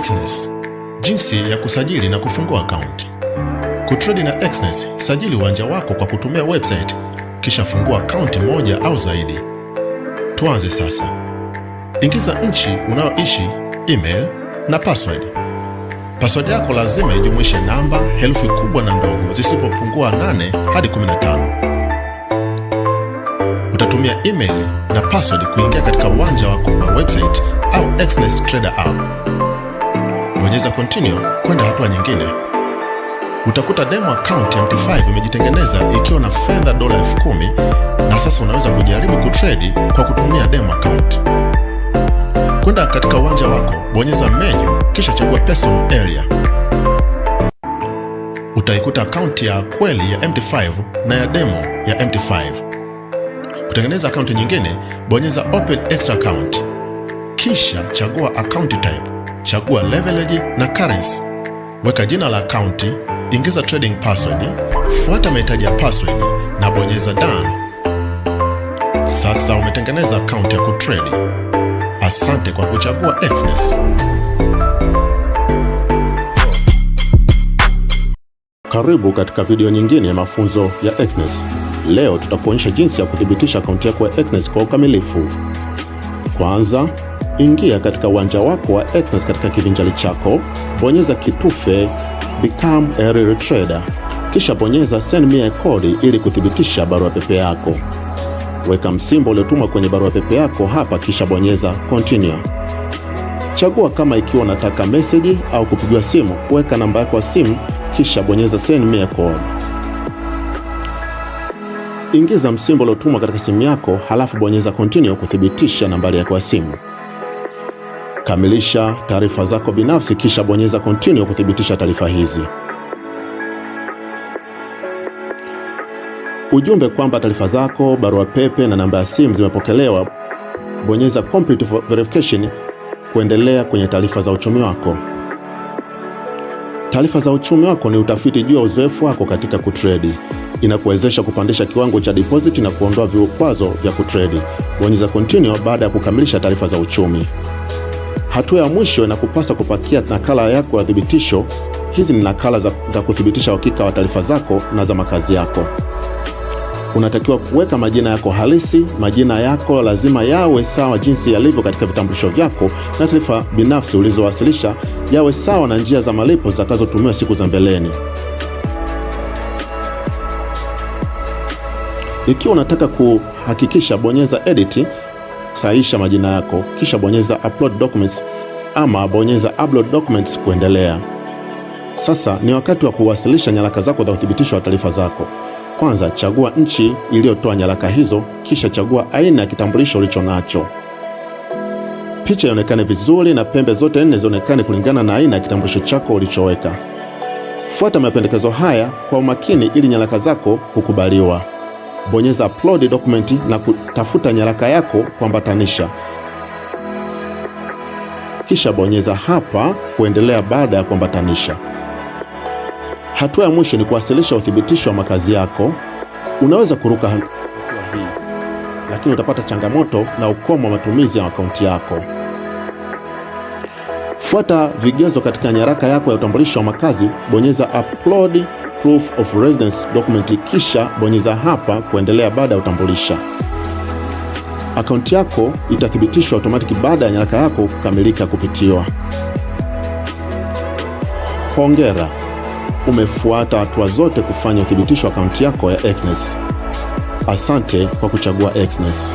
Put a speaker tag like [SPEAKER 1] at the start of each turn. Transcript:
[SPEAKER 1] Exness, jinsi ya kusajili na kufungua akaunti. Kutredi na Exness, sajili uwanja wako kwa kutumia website, kisha fungua akaunti moja au zaidi. Tuanze sasa. Ingiza nchi unayoishi, email na password. Password yako lazima ijumuishe namba, herufi kubwa na ndogo zisipopungua 8 hadi 15. Utatumia email na password kuingia katika uwanja wako wa website au Exness Trader app. Bonyeza continue kwenda hatua nyingine. Utakuta demo account ya MT5 imejitengeneza ikiwa na fedha $10,000 na sasa unaweza kujaribu kutrade kwa kutumia demo account. Kwenda katika uwanja wako, bonyeza menu kisha chagua personal area. Utaikuta account ya kweli ya MT5 na ya demo ya MT5. Kutengeneza account nyingine, bonyeza open extra account. Kisha chagua account type, chagua leverage na currency. Weka jina la account, ingiza trading password, fuata mahitaji ya password na bonyeza done. Sasa umetengeneza account ya kutrade. Asante kwa kuchagua Exness. Karibu katika video nyingine ya mafunzo ya Exness. Leo tutakuonyesha jinsi ya kuthibitisha akaunti yako ya Exness kwa ukamilifu. Kwanza, ingia katika uwanja wako wa Exness katika kivinjari chako, bonyeza kitufe Become a Real Trader. Kisha bonyeza Send me a code ili kuthibitisha barua pepe yako. Weka msimbo uliotumwa kwenye barua pepe yako hapa kisha bonyeza Continue. Chagua kama ikiwa unataka message au kupigiwa simu, weka namba yako ya simu kisha bonyeza Send me a code. Ingiza msimbo uliotumwa katika simu yako halafu bonyeza Continue kuthibitisha nambari yako ya simu. Kamilisha taarifa zako binafsi kisha bonyeza Continue kuthibitisha taarifa hizi. Ujumbe kwamba taarifa zako, barua pepe na namba ya simu zimepokelewa, bonyeza Complete Verification kuendelea kwenye taarifa za uchumi wako. Taarifa za uchumi wako ni utafiti juu ya uzoefu wako katika kutredi. Inakuwezesha kupandisha kiwango cha deposit na kuondoa vikwazo vya kutredi. Bonyeza Continue baada ya kukamilisha taarifa za uchumi. Hatua ya mwisho inakupasa kupakia nakala yako ya thibitisho. Hizi ni nakala za kuthibitisha uhakika wa taarifa zako na za makazi yako. Unatakiwa kuweka majina yako halisi. Majina yako lazima yawe sawa jinsi yalivyo katika vitambulisho vyako, na taarifa binafsi ulizowasilisha yawe sawa na njia za malipo zitakazotumiwa siku za mbeleni. Ikiwa unataka kuhakikisha, bonyeza Edit, sahihisha majina yako, kisha bonyeza Upload Documents ama bonyeza Upload Documents kuendelea. Sasa ni wakati wa kuwasilisha nyaraka zako za uthibitisho wa taarifa zako. Kwanza, chagua nchi iliyotoa nyaraka hizo, kisha chagua aina ya kitambulisho ulicho nacho. Picha ionekane vizuri na pembe zote 4 zionekane kulingana na aina ya kitambulisho chako ulichoweka. Fuata mapendekezo haya kwa umakini ili nyaraka zako kukubaliwa. Bonyeza Upload Document na kutafuta nyaraka yako kuambatanisha. Kisha bonyeza hapa kuendelea baada ya kuambatanisha. Hatua ya mwisho ni kuwasilisha uthibitisho wa makazi yako. Unaweza kuruka hatua hii, lakini utapata changamoto na ukomo wa matumizi ya akaunti yako. Fuata vigezo katika nyaraka yako ya utambulisho wa makazi, bonyeza Upload Proof of Residence Document kisha bonyeza hapa kuendelea baada ya utambulisha. Akaunti yako itathibitishwa automatic baada ya nyaraka yako kukamilika kupitiwa. Hongera, umefuata hatua zote kufanya uthibitisho wa akaunti yako ya Exness. Asante kwa kuchagua Exness.